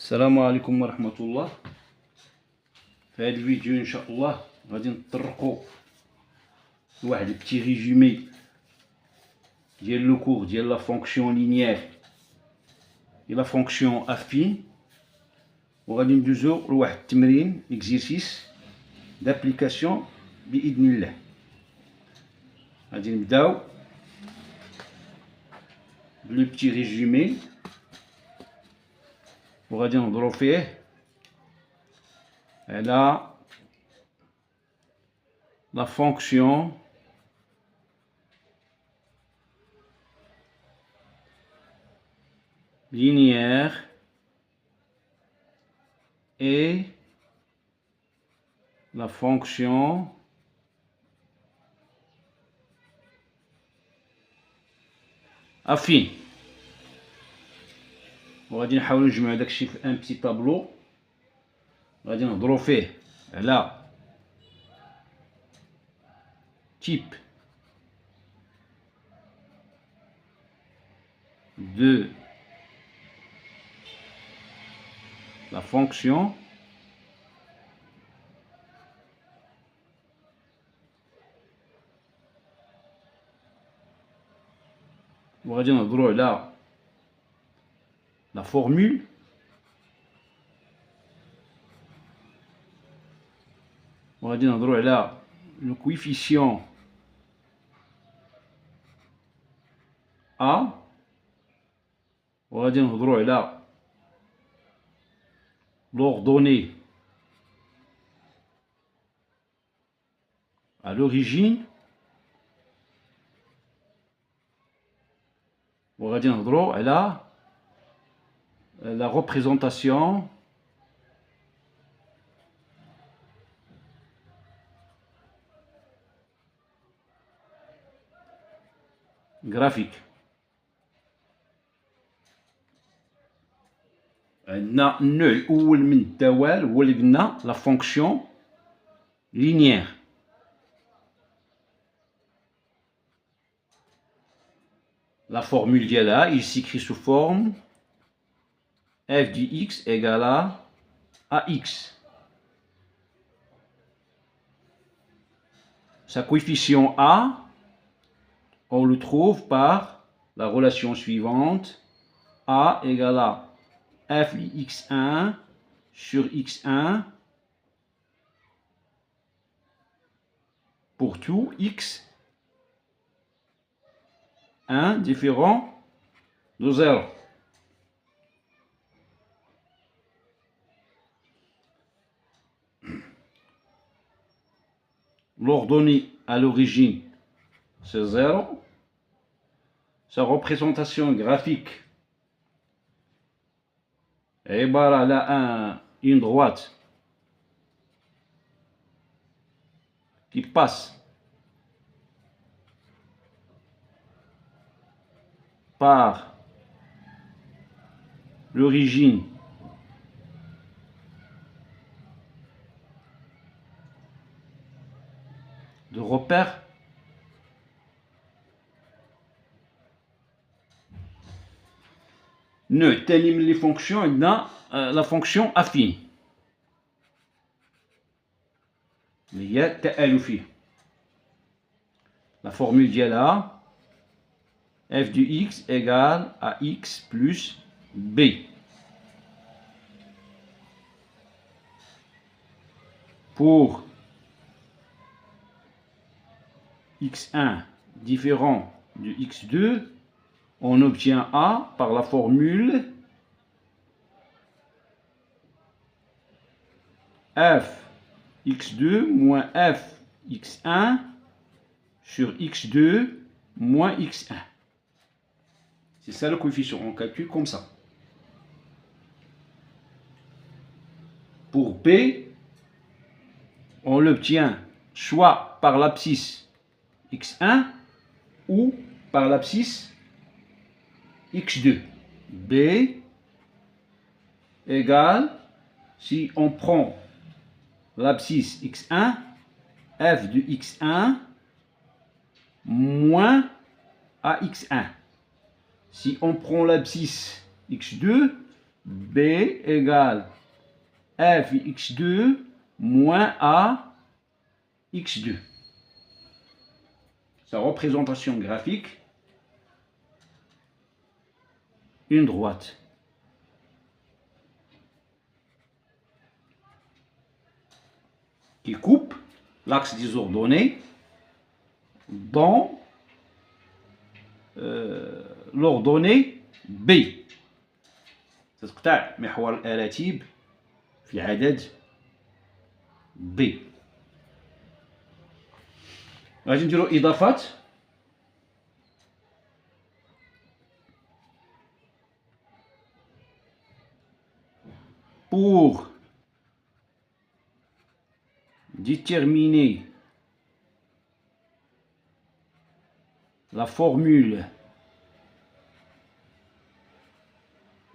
السلام عليكم ورحمة الله. في هذا الفيديو إن شاء الله غادي نطرقوا لواحد البتي ريزومي ديال لو كور ديال لا فونكسيون لينيير et la fonction affine، وغادي ندوزو لواحد التمرين اكزيرسيس دابليكاسيون بإذن الله. غادي نبداو بلو بتي ريزومي وغادي نهضرو فيه على la fonction linéaire et la fonction affine. وغادي نحاولوا نجمعوا داكشي في ان بتي طابلو غادي نهضروا فيه على type de la fonction وغادي نهضروا على la formule وغادي نهضروا على le coefficient A وغادي نهضروا على l'ordonnée à l'origine وغادي نهضروا على la représentation graphique. عندنا النوع الأول من الدوال هو اللي قلنا لا فونكسيون لينيير. La formule ديالها il s'écrit sous forme f du x égale à ax. Sa coefficient a, on le trouve par la relation suivante: a égale à f de x1 sur x1 pour tout x1 différent de 0. L'ordonnée à l'origine c'est 0. Sa représentation graphique est عبارة على une droite qui passe par l'origine de repère النوع الثاني من لي فونكسيون عندنا لا فونكسيون افين اللي هي التآلفية. لا فورمول ديالها f de x égale à x plus b. Pour x1 différent de x2, on obtient A par la formule f x2 moins f x1 sur x2 moins x1. C'est ça le coefficient, on calcule comme ça. Pour B, on l'obtient soit par l'abscisse x1 ou par l'abscisse x2. B égale, si on prend l'abscisse x1, f de x1 moins ax1. Si on prend l'abscisse x2, B égale f x2 moins a x2. Sa représentation graphique, une droite. Qui coupe l'axe des ordonnées dans l'ordonnée B. تتقطع محور الأراتيب في العدد B. غادي نديرو إضافات. Pour déterminer la formule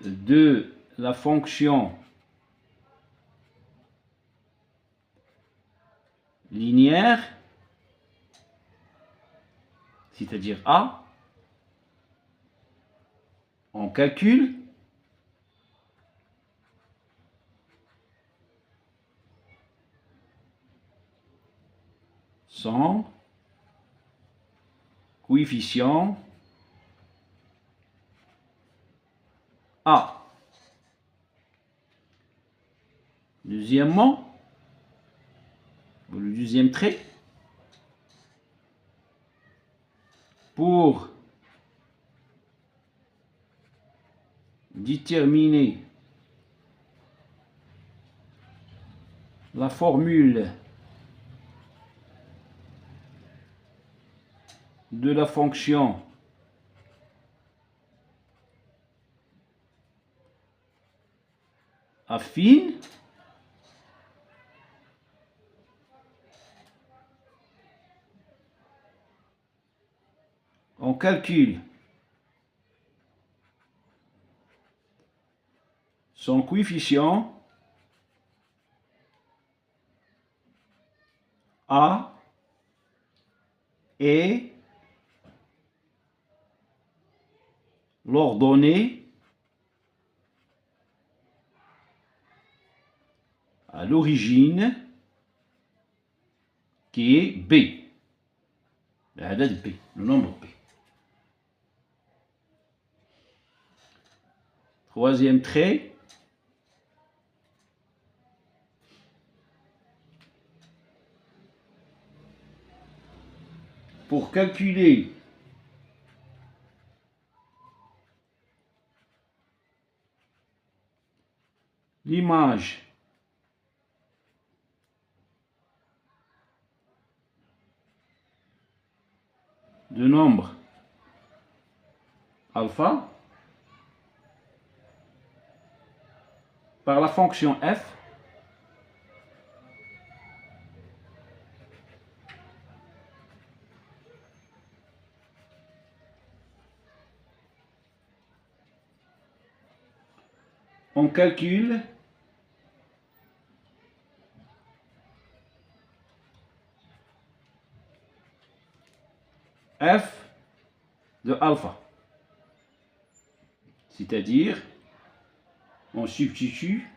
de la fonction linéaire, c'est-à-dire A, on calcule son coefficient A. Deuxièmement, le deuxième trait, pour déterminer la formule de la fonction affine, on calcule son coefficient A et l'ordonnée à l'origine qui est B, العدد B, le nombre B. Troisième trait, pour calculer l'image de nombre alpha par la fonction f, on calcule f de alpha, c'est-à-dire on substitue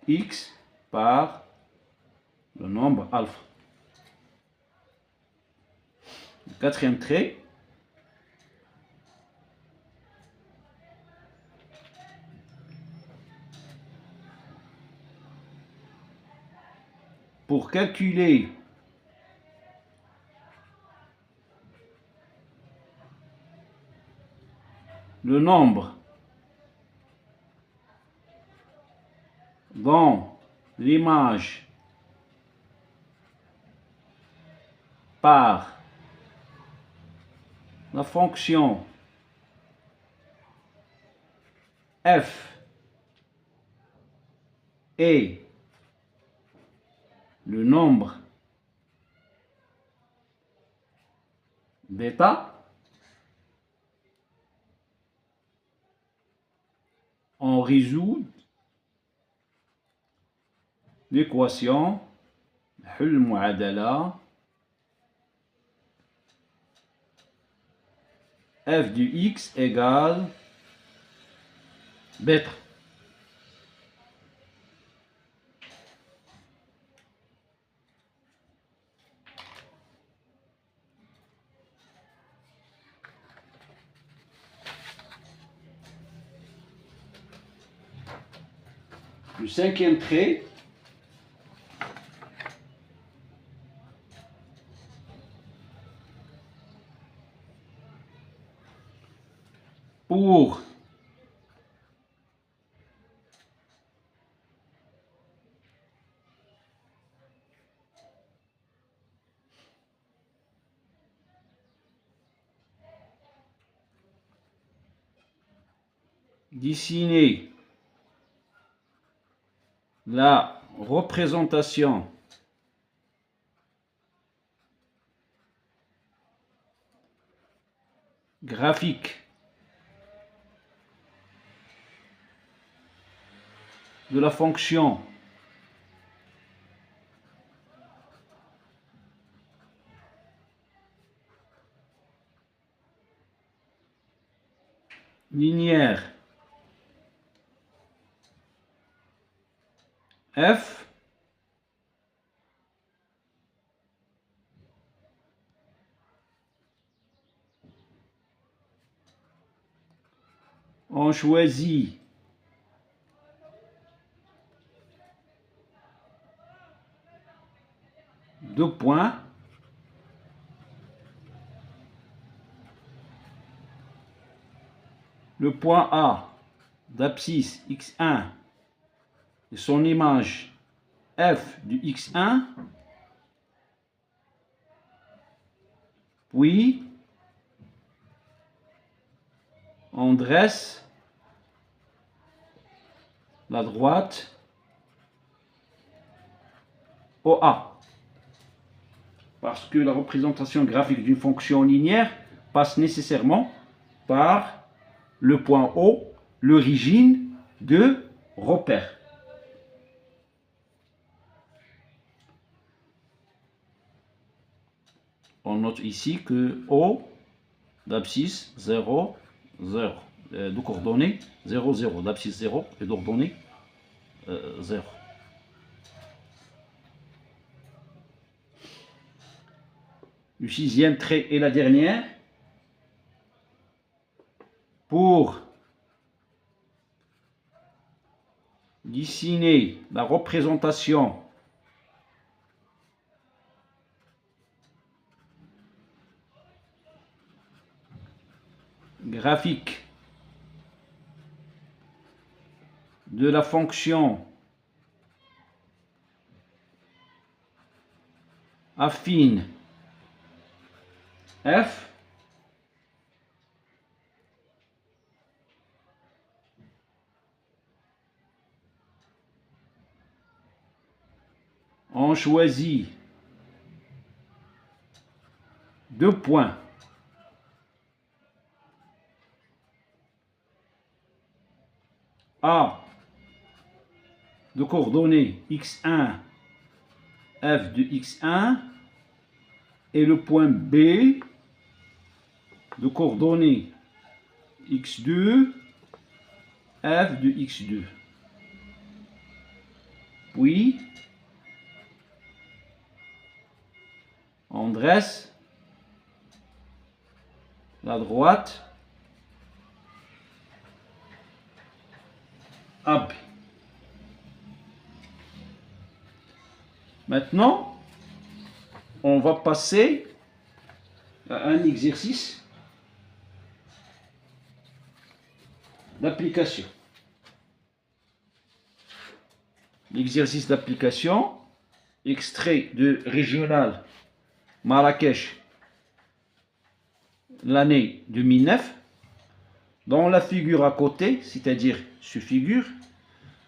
x par le nombre alpha. Le quatrième trait, pour calculer le nombre dans l'image par la fonction f et le nombre bêta, on résout l'équation حل المعادلة f de x égale bêta. Le cinquième trait, pour dessiner la représentation graphique de la fonction linéaire f on choisit deux points le point A d'abscisse x1 et son image f du x1, puis on dresse la droite OA, parce que la représentation graphique d'une fonction linéaire passe nécessairement par le point O, l'origine de repère. On note ici que O d'abscisse 0, 0, de coordonnées 0, 0, d'abscisse 0 et d'ordonnées 0. Le sixième trait est la dernière. Pour dessiner la représentation graphique de la fonction affine f, on choisit deux points A de coordonnées x1, f de x1 et le point B de coordonnées x2, f de x2. Puis, on dresse la droite AB. Maintenant, on va passer à un exercice d'application. L'exercice d'application, extrait de Régional Marrakech, l'année 2009. Dans la figure à côté, c'est-à-dire ce figure,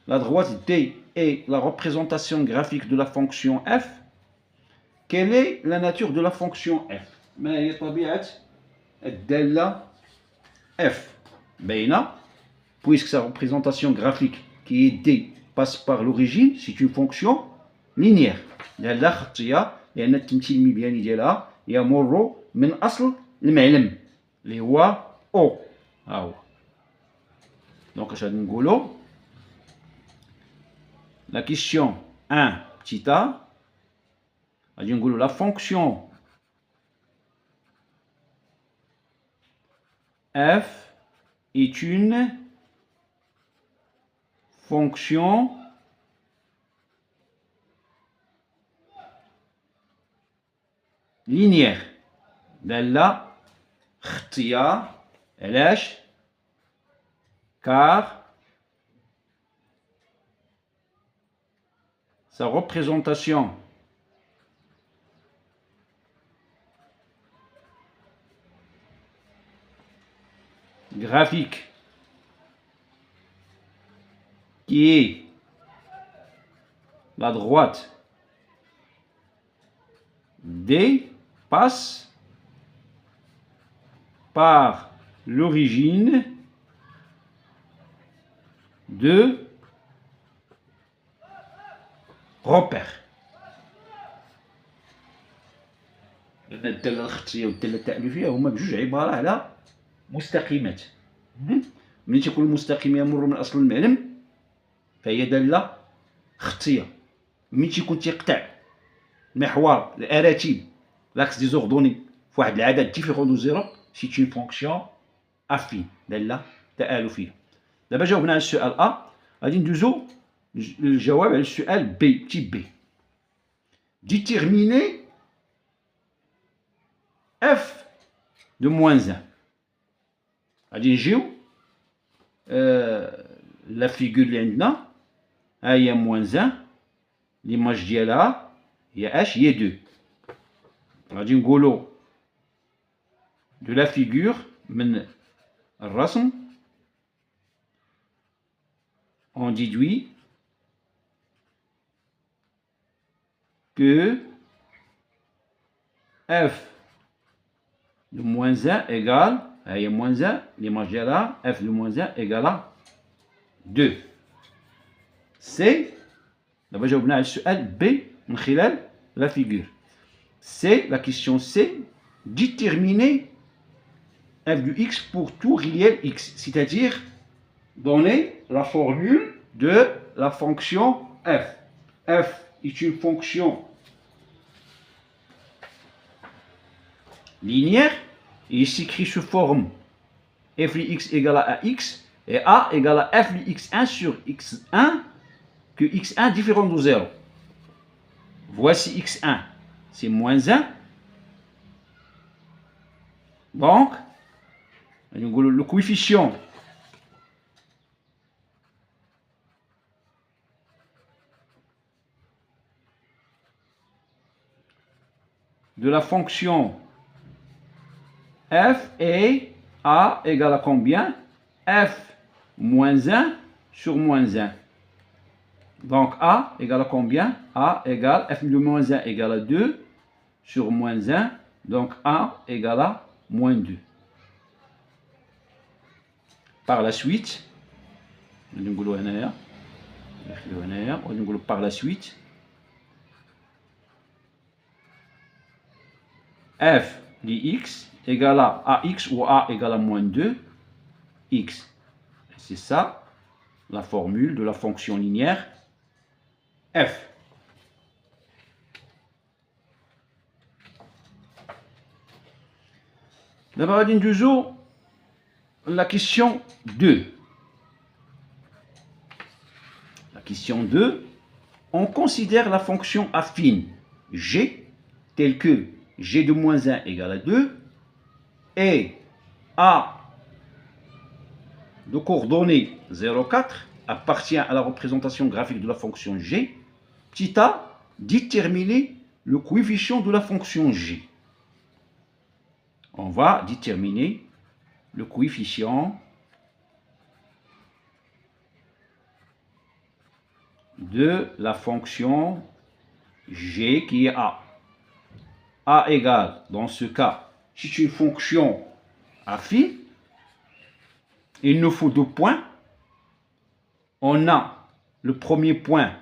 la droite D est la représentation graphique de la fonction f. Quelle est la nature de la fonction f? ما هي طبيعة الدالة f بين, puisque sa représentation graphique qui est D passe par l'origine, c'est une fonction linéaire. لأنها خطية لأن التمثيل المبياني ديالها يمر من أصل المعلم. اللي هو O. ها هو. دونك اش غادي نقولو؟ La question 1 petit a, غادي نقولو la fonction f est une fonction linéaire. دالة اختيار علاش؟ car sa représentation graphique qui est la droite D passe par l'origine de repère. لأن الدالة الخطية والدالة التأليفية هما بجوج عبارة على مستقيمات. ملي تيكون المستقيم يمر من أصل المعلم فهي دالة خطية. ملي تيكون تيقطع المحور الأراتب لاكس ديزوردوني فواحد العدد ديفيرون دو زيرو سي اون فونكسيون افين دالة تآلفية. دابا جاوبنا على السؤال أ، غادي ندوزو للجواب على السؤال بي تيب بي. ديتيرميني اف دو موان ان. غادي نجيو لا فيغور اللي عندنا ها هي موان ان، ليماج ديالها هي اش؟ هي دو. غادي نقولو دو لا فيغور من الرسم on déduit que f de moins 1 égale, il y a moins 1, l'image de là, f de moins 1 égale à 2. C'est, d'abord j'ai oublié le B, من خلال la figure. C'est, la question C, déterminer f de x pour tout réel x, c'est-à-dire donner la formule de la fonction f. f est une fonction linéaire et il s'écrit sous forme f de x égale à x et a égale à f de x1 sur x1 que x1 différent de 0. Voici x1, c'est moins 1. Donc, le coefficient de la fonction f est a égale à combien? F moins 1 sur moins 1. Donc a égale à combien? A égale f de moins 1 égale à 2 sur moins 1. Donc a égale à moins 2. Par la suite, par la suite, f de x égale à ax ou a égale à moins 2 x. C'est ça la formule de la fonction linéaire f. D'abord, la question 2. La question 2, on considère la fonction affine g telle que g de moins 1 égale à 2 et a de coordonnées 0, 4 appartient à la représentation graphique de la fonction g. Petit a, déterminer le coefficient de la fonction g. On va déterminer le coefficient de la fonction g qui est a. A égale, dans ce cas, c'est une fonction affine. Il nous faut deux points. On a le premier point,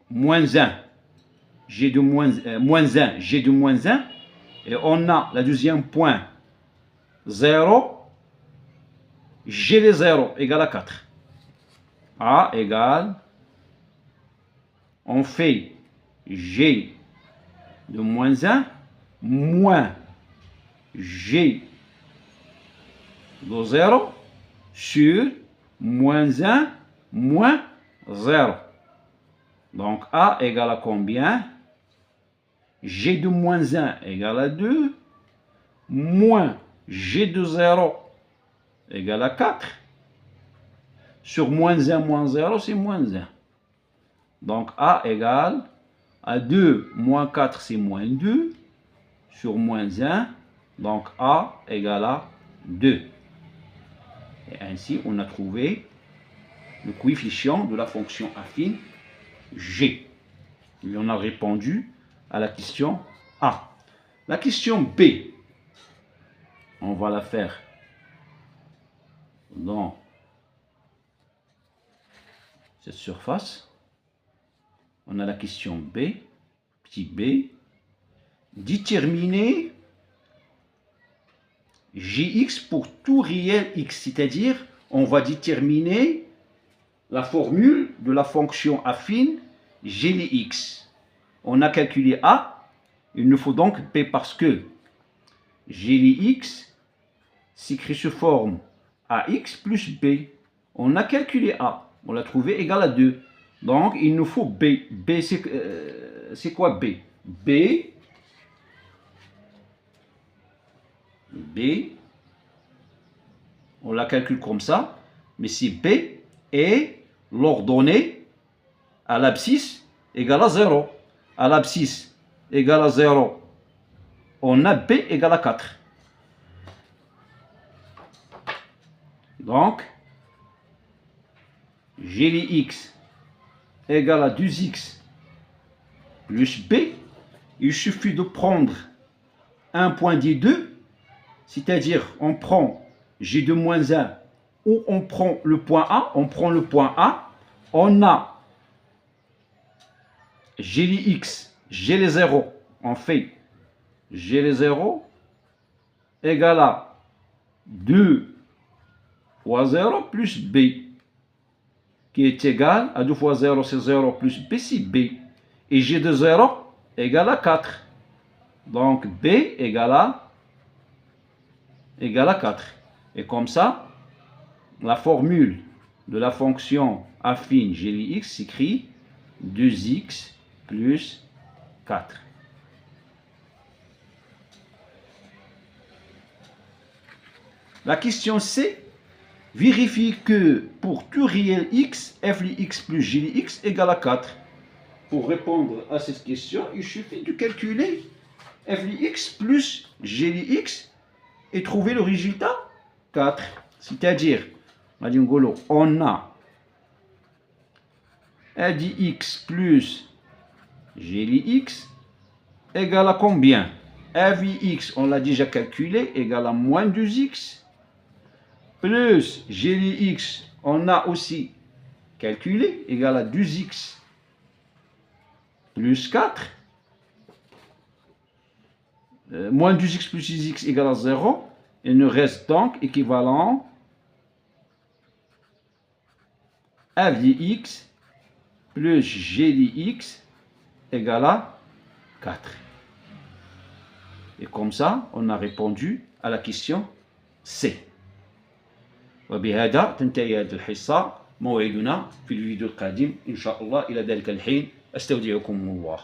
moins 1, g de moins 1, Et on a le deuxième point 0. G de 0 égale à 4. A égale, on fait G de moins 1 moins G de 0 sur moins 1 moins 0. Donc A égale à combien? G de moins 1 égale à 2 moins G de 0 égale à 4. Sur moins 1 moins 0, c'est moins 1. Donc A égale à 2 moins 4, c'est moins 2. Sur moins 1, donc A égale à 2. Et ainsi, on a trouvé le coefficient de la fonction affine G. Et on a répondu à la question A. La question B, on va la faire dans cette surface. On a la question B, petit b. Déterminer Gx pour tout réel x, c'est-à-dire on va déterminer la formule de la fonction affine g de x. On a calculé A, il nous faut donc B parce que g de x s'écrit sous forme ax plus b. On a calculé A, on l'a trouvé égal à 2. Donc il nous faut B. B c'est quoi B? B, on la calcule comme ça, mais si B est l'ordonnée à l'abscisse égale à 0. À l'abscisse égale à 0, on a B égale à 4. Donc, G de x égale à 2x plus B. Il suffit de prendre un point des deux. C'est-à-dire, on prend G de moins 1 ou on prend le point A. On prend le point A. On a G de x, G de 0. On fait G de 0 égale à 2 fois 0 plus B. Qui est égal à 2 fois 0, c'est 0 plus B, c'est B. Et G de 0 égale à 4. Donc B égale à 4. Et comme ça, la formule de la fonction affine g de x s'écrit 2x plus 4. La question C, vérifie que pour tout réel x, f de x plus g de x égale à 4. Pour répondre à cette question, il suffit de calculer f de x plus g de x et trouver le résultat 4. C'est-à-dire, on a f de x plus g de x égale à combien? F de x, on l'a déjà calculé, égale à moins 2x, plus g de x, on a aussi calculé, égale à 2x plus 4. Moins 2x plus 6x égale à 0. Il nous reste donc équivalent f de x plus g de x égale à 4. Et comme ça, on a répondu à la question C. وبهذا تنتهي هذه الحصة. موعدنا في الفيديو القادم إن شاء الله. إلى ذلك الحين أستودعكم الله.